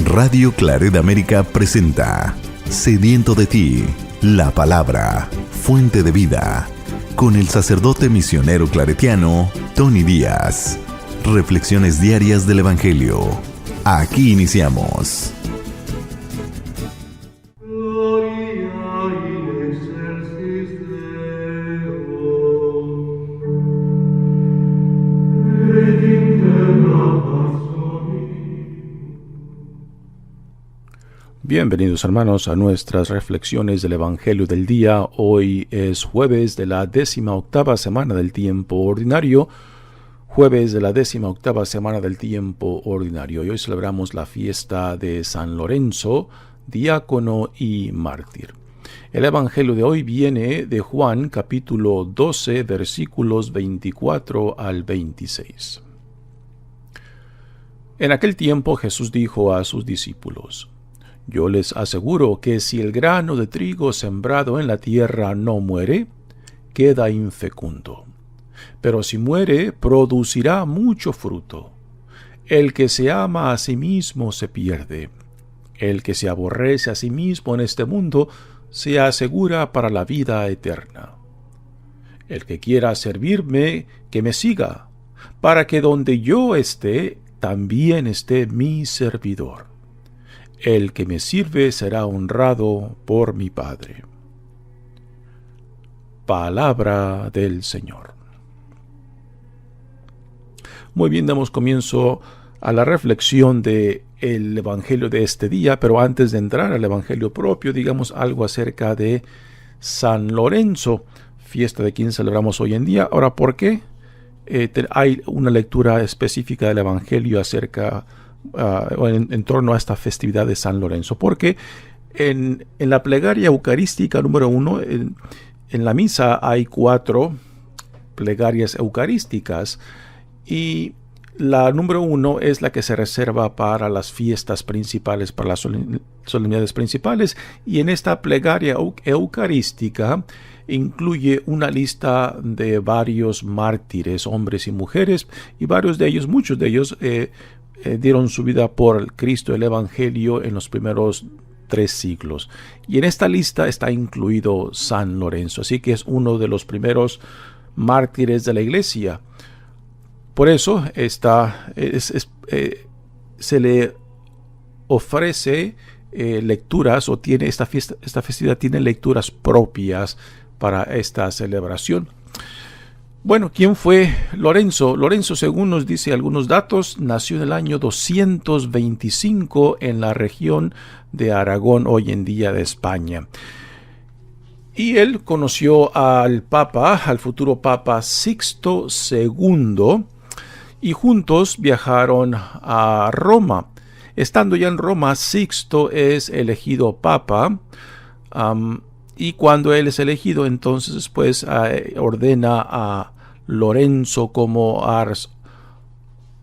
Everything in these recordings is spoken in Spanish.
Radio Claret América presenta Sediento de ti, la palabra, fuente de vida, con el sacerdote misionero claretiano Tony Díaz. Reflexiones diarias del Evangelio. Aquí iniciamos. Bienvenidos hermanos a nuestras reflexiones del Evangelio del día. Hoy es jueves de la 18ª semana del tiempo ordinario. Jueves de la 18ª semana del tiempo ordinario. Y hoy celebramos la fiesta de San Lorenzo, diácono y mártir. El Evangelio de hoy viene de Juan capítulo 12 versículos 24 al 26. En aquel tiempo Jesús dijo a sus discípulos: Yo les aseguro que si el grano de trigo sembrado en la tierra no muere, queda infecundo. Pero si muere, producirá mucho fruto. El que se ama a sí mismo se pierde. El que se aborrece a sí mismo en este mundo se asegura para la vida eterna. El que quiera servirme, que me siga, para que donde yo esté, también esté mi servidor. El que me sirve será honrado por mi Padre. Palabra del Señor. Muy bien, damos comienzo a la reflexión del Evangelio de este día, pero antes de entrar al Evangelio propio, digamos algo acerca de San Lorenzo, fiesta de quien celebramos hoy en día. Ahora, ¿por qué? Hay una lectura específica del Evangelio acerca en torno a esta festividad de San Lorenzo, porque en la plegaria eucarística número 1, en la misa hay 4 plegarias eucarísticas, y la número 1 es la que se reserva para las fiestas principales, para las solemnidades principales, y en esta plegaria eucarística incluye una lista de varios mártires, hombres y mujeres, y muchos de ellos dieron su vida por Cristo, el Evangelio, en los primeros 3 siglos. Y en esta lista está incluido San Lorenzo, así que es uno de los primeros mártires de la Iglesia. Por eso se le ofrece lecturas, o tiene esta festividad tiene lecturas propias para esta celebración. Bueno, ¿quién fue Lorenzo? Lorenzo, según nos dice algunos datos, nació en el año 225 en la región de Aragón, hoy en día de España. Y él conoció al futuro Papa Sixto II, y juntos viajaron a Roma. Estando ya en Roma, Sixto es elegido Papa, y cuando él es elegido, entonces pues ordena a Lorenzo como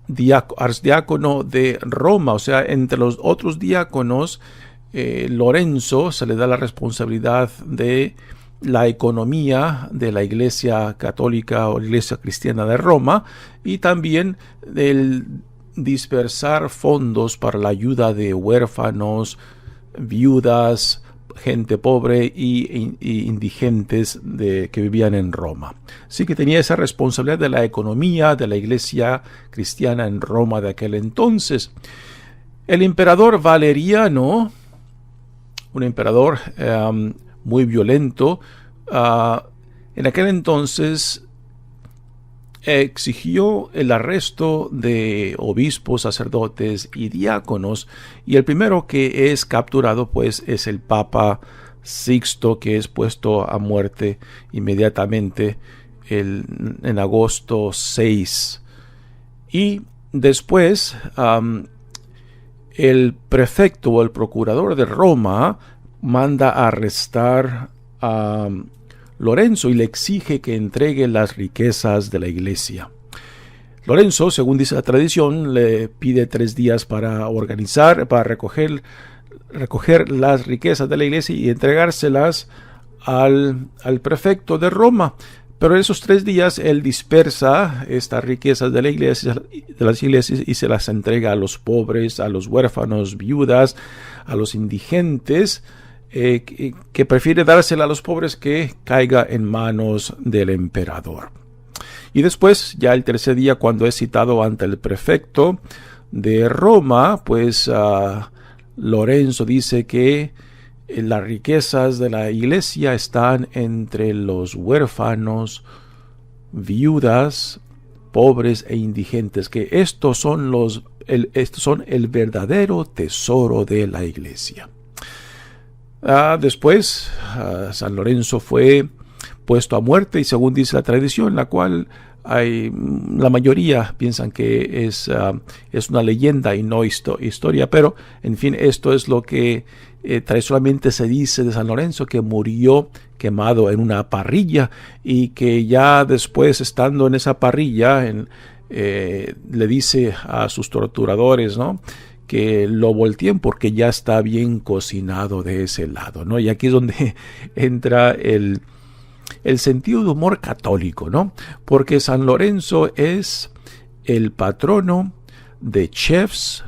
arcediácono de Roma. O sea, entre los otros diáconos, Lorenzo se le da la responsabilidad de la economía de la Iglesia Católica o Iglesia Cristiana de Roma, y también del dispersar fondos para la ayuda de huérfanos, viudas, gente pobre y indigentes que vivían en Roma. Así que tenía esa responsabilidad de la economía de la Iglesia cristiana en Roma de aquel entonces. El emperador Valeriano, un emperador muy violento, en aquel entonces exigió el arresto de obispos, sacerdotes y diáconos, y el primero que es capturado pues es el Papa Sixto, que es puesto a muerte inmediatamente en agosto 6. Y después el prefecto o el procurador de Roma manda a arrestar a Lorenzo y le exige que entregue las riquezas de la iglesia. Lorenzo, según dice la tradición, le pide 3 días para recoger las riquezas de la iglesia y entregárselas al prefecto de Roma. Pero en esos 3 días él dispersa estas riquezas de las iglesias y se las entrega a los pobres, a los huérfanos, viudas, a los indigentes, que prefiere dársela a los pobres que caiga en manos del emperador. Y después, ya el tercer día, cuando es citado ante el prefecto de Roma, pues Lorenzo dice que las riquezas de la iglesia están entre los huérfanos, viudas, pobres e indigentes, que estos son el verdadero tesoro de la iglesia. Después, San Lorenzo fue puesto a muerte, y según dice la tradición, la cual la mayoría piensan que es una leyenda y no historia, pero en fin, esto es lo que tradicionalmente se dice de San Lorenzo, que murió quemado en una parrilla, y que ya después, estando en esa parrilla, le dice a sus torturadores, ¿no?, que lo volteen porque ya está bien cocinado de ese lado, ¿no? Y aquí es donde entra el sentido de humor católico, ¿no? Porque San Lorenzo es el patrono de chefs,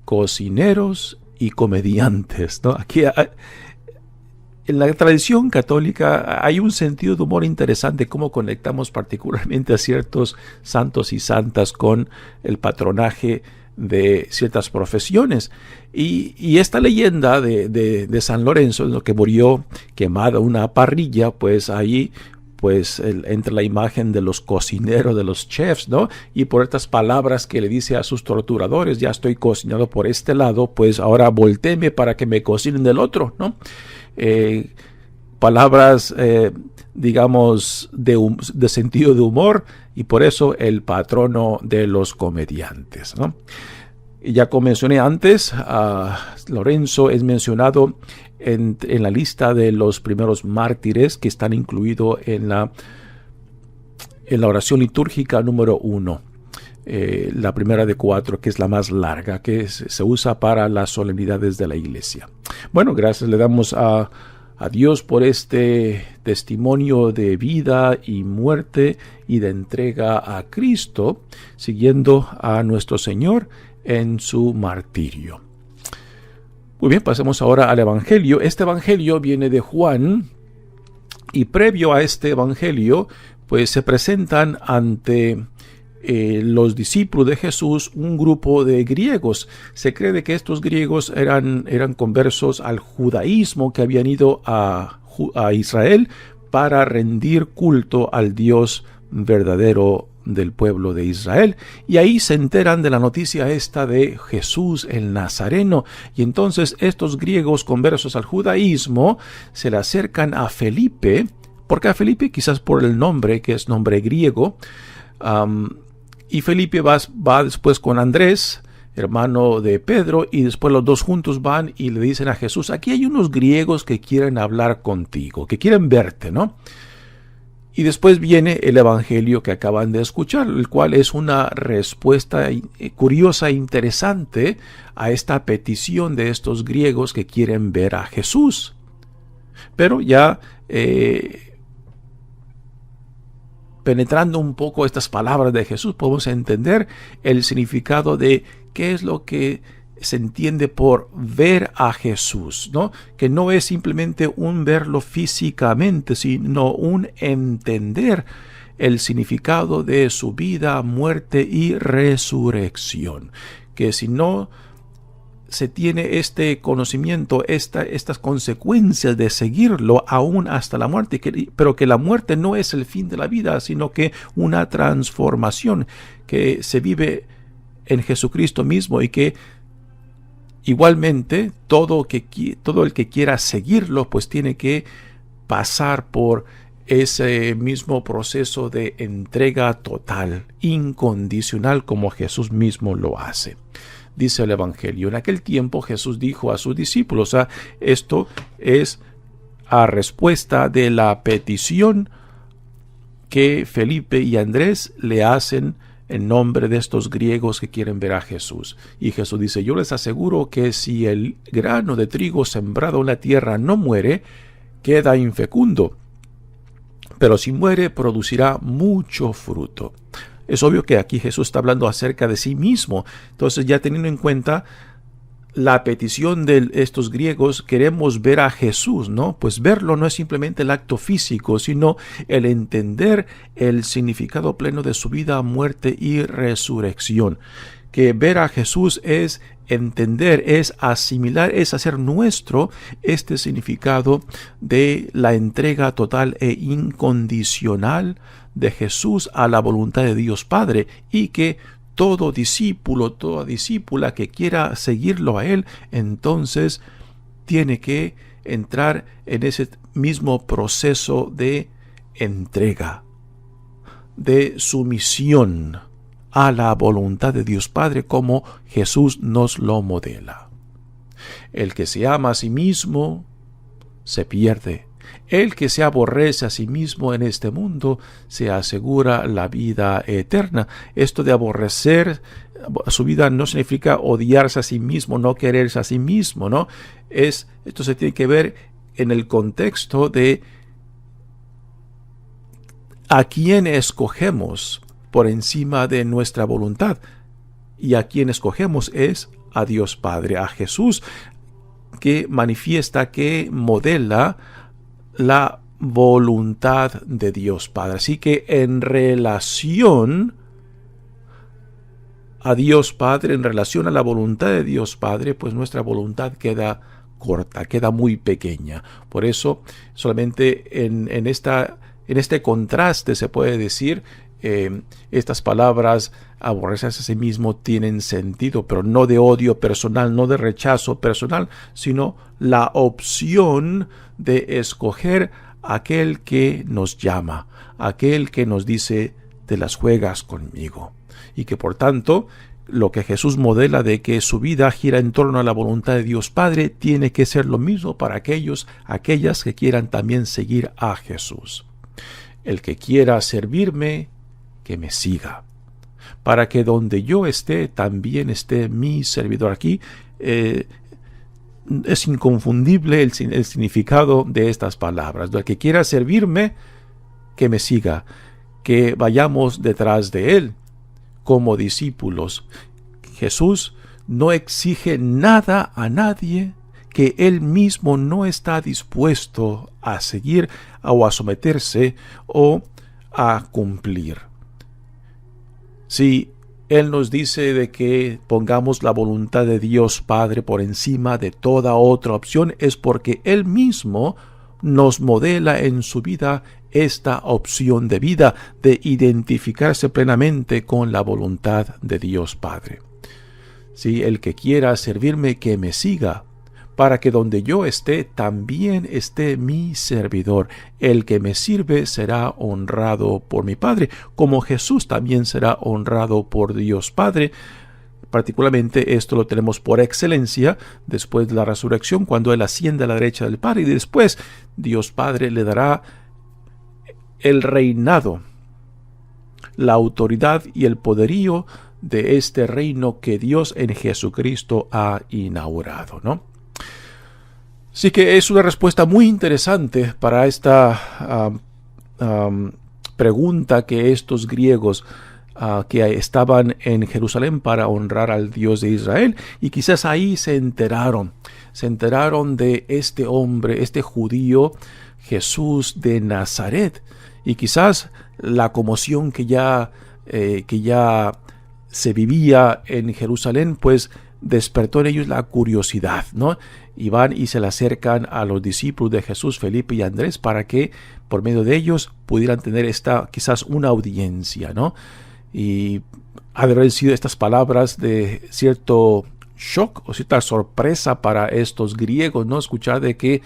cocineros y comediantes, ¿no? Aquí en la tradición católica hay un sentido de humor interesante, cómo conectamos particularmente a ciertos santos y santas con el patronaje de ciertas profesiones. Y esta leyenda de San Lorenzo, lo que murió quemado en una parrilla, pues ahí entra la imagen de los cocineros, de los chefs, ¿no? Y por estas palabras que le dice a sus torturadores: ya estoy cocinado por este lado, pues ahora voltéeme para que me cocinen del otro, ¿no? Palabras, digamos, de sentido de humor, y por eso el patrono de los comediantes, ¿no? Y ya como mencioné antes, Lorenzo es mencionado en la lista de los primeros mártires que están incluidos en la oración litúrgica número 1. La primera de 4, que es la más larga, que se usa para las solemnidades de la iglesia. Bueno, gracias le damos a Dios por este testimonio de vida y muerte y de entrega a Cristo, siguiendo a nuestro Señor en su martirio. Muy bien, pasemos ahora al Evangelio. Este Evangelio viene de Juan, y previo a este Evangelio, pues se presentan ante los discípulos de Jesús un grupo de griegos. Se cree de que estos griegos eran conversos al judaísmo, que habían ido a Israel para rendir culto al Dios verdadero del pueblo de Israel, y ahí se enteran de la noticia esta de Jesús el Nazareno, y entonces estos griegos conversos al judaísmo se le acercan a Felipe, porque a Felipe, quizás por el nombre, que es nombre griego, y Felipe va después con Andrés, hermano de Pedro, y después los dos juntos van y le dicen a Jesús: aquí hay unos griegos que quieren hablar contigo, que quieren verte, ¿no? Y después viene el Evangelio que acaban de escuchar, el cual es una respuesta curiosa e interesante a esta petición de estos griegos que quieren ver a Jesús. Pero ya penetrando un poco estas palabras de Jesús, podemos entender el significado de qué es lo que se entiende por ver a Jesús, ¿no? Que no es simplemente un verlo físicamente, sino un entender el significado de su vida, muerte y resurrección. Que si no se tiene este conocimiento, estas consecuencias de seguirlo aún hasta la muerte, pero que la muerte no es el fin de la vida, sino que una transformación que se vive en Jesucristo mismo, y que igualmente todo el que quiera seguirlo, pues tiene que pasar por ese mismo proceso de entrega total, incondicional, como Jesús mismo lo hace. Dice el Evangelio: en aquel tiempo Jesús dijo a sus discípulos, esto es a respuesta de la petición que Felipe y Andrés le hacen en nombre de estos griegos que quieren ver a Jesús. Y Jesús dice: yo les aseguro que si el grano de trigo sembrado en la tierra no muere, queda infecundo. pero si muere producirá mucho fruto. Es obvio que aquí Jesús está hablando acerca de sí mismo. Entonces, ya teniendo en cuenta la petición de estos griegos, queremos ver a Jesús, ¿no? Pues verlo no es simplemente el acto físico, sino el entender el significado pleno de su vida, muerte y resurrección. Que ver a Jesús es entender, es asimilar, es hacer nuestro este significado de la entrega total e incondicional de Jesús a la voluntad de Dios Padre, y que todo discípulo, toda discípula que quiera seguirlo a Él, entonces tiene que entrar en ese mismo proceso de entrega, de sumisión a la voluntad de Dios Padre, como Jesús nos lo modela. El que se ama a sí mismo se pierde. El que se aborrece a sí mismo en este mundo se asegura la vida eterna. Esto de aborrecer su vida no significa odiarse a sí mismo, no quererse a sí mismo, ¿no? Esto se tiene que ver en el contexto de a quién escogemos por encima de nuestra voluntad. Y a quien escogemos es a Dios Padre, a Jesús, que manifiesta, que modela la voluntad de Dios Padre. Así que en relación a Dios Padre, en relación a la voluntad de Dios Padre, pues nuestra voluntad queda corta, queda muy pequeña. Por eso, solamente en este contraste se puede decir, estas palabras, aborrecerse a sí mismo, tienen sentido, pero no de odio personal, no de rechazo personal, sino la opción de escoger aquel que nos llama, aquel que nos dice: te las juegas conmigo. Y que por tanto, lo que Jesús modela de que su vida gira en torno a la voluntad de Dios Padre, tiene que ser lo mismo para aquellas que quieran también seguir a Jesús. El que quiera servirme, que me siga, para que donde yo esté, también esté mi servidor. Aquí es inconfundible el significado de estas palabras. El que quiera servirme, que me siga, que vayamos detrás de él como discípulos. Jesús no exige nada a nadie que él mismo no está dispuesto a seguir o a someterse o a cumplir. Si Él nos dice de que pongamos la voluntad de Dios Padre por encima de toda otra opción, es porque Él mismo nos modela en su vida esta opción de vida, de identificarse plenamente con la voluntad de Dios Padre. Si el que quiera servirme, que me siga, para que donde yo esté, también esté mi servidor. El que me sirve será honrado por mi Padre, como Jesús también será honrado por Dios Padre. Particularmente esto lo tenemos por excelencia después de la resurrección, cuando Él asciende a la derecha del Padre, y después Dios Padre le dará el reinado, la autoridad y el poderío de este reino que Dios en Jesucristo ha inaugurado, ¿no? Así que es una respuesta muy interesante para esta pregunta que estos griegos que estaban en Jerusalén para honrar al Dios de Israel, y quizás ahí se enteraron de este hombre, este judío, Jesús de Nazaret, y quizás la conmoción que ya se vivía en Jerusalén, pues despertó en ellos la curiosidad, ¿no? Y van y se le acercan a los discípulos de Jesús, Felipe y Andrés, para que por medio de ellos pudieran tener quizás una audiencia, ¿no? Y ha de haber sido estas palabras de cierto shock o cierta sorpresa para estos griegos, ¿no? Escuchar de que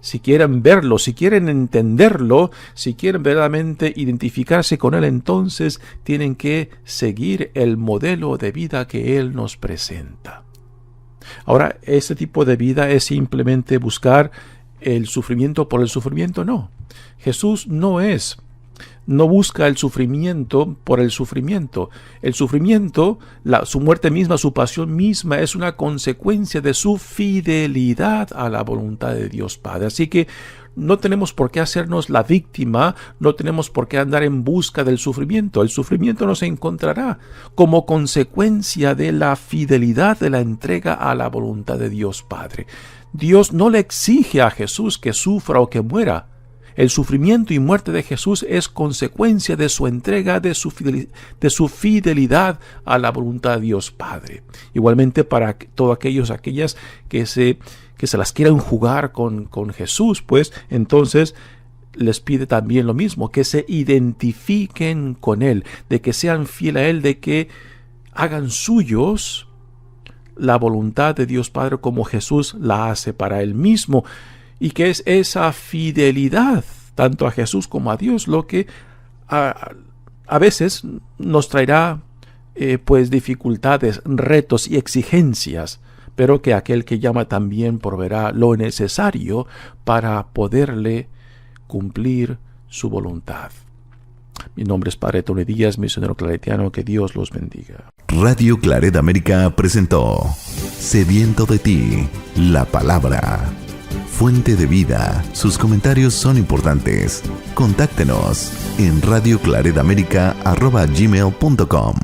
si quieren verlo, si quieren entenderlo, si quieren verdaderamente identificarse con Él, entonces tienen que seguir el modelo de vida que Él nos presenta. Ahora, este tipo de vida es simplemente buscar el sufrimiento por el sufrimiento, no. Jesús no busca el sufrimiento por el sufrimiento. El sufrimiento, su muerte misma, su pasión misma, es una consecuencia de su fidelidad a la voluntad de Dios Padre. Así que no tenemos por qué hacernos la víctima, no tenemos por qué andar en busca del sufrimiento. El sufrimiento nos encontrará como consecuencia de la fidelidad de la entrega a la voluntad de Dios Padre. Dios no le exige a Jesús que sufra o que muera. El sufrimiento y muerte de Jesús es consecuencia de su entrega, de su fidelidad a la voluntad de Dios Padre. Igualmente para todos aquellas que se las quieran jugar con Jesús, pues entonces les pide también lo mismo, que se identifiquen con Él, de que sean fieles a Él, de que hagan suyos la voluntad de Dios Padre como Jesús la hace para Él mismo. Y que es esa fidelidad, tanto a Jesús como a Dios, lo que a veces nos traerá pues dificultades, retos y exigencias, pero que aquel que llama también proveerá lo necesario para poderle cumplir su voluntad. Mi nombre es Padre Tony Díaz, misionero claretiano. Que Dios los bendiga. Radio Claret América presentó Sediento de ti, la palabra. Fuente de vida. Sus comentarios son importantes. Contáctenos en radioclaretamerica@gmail.com.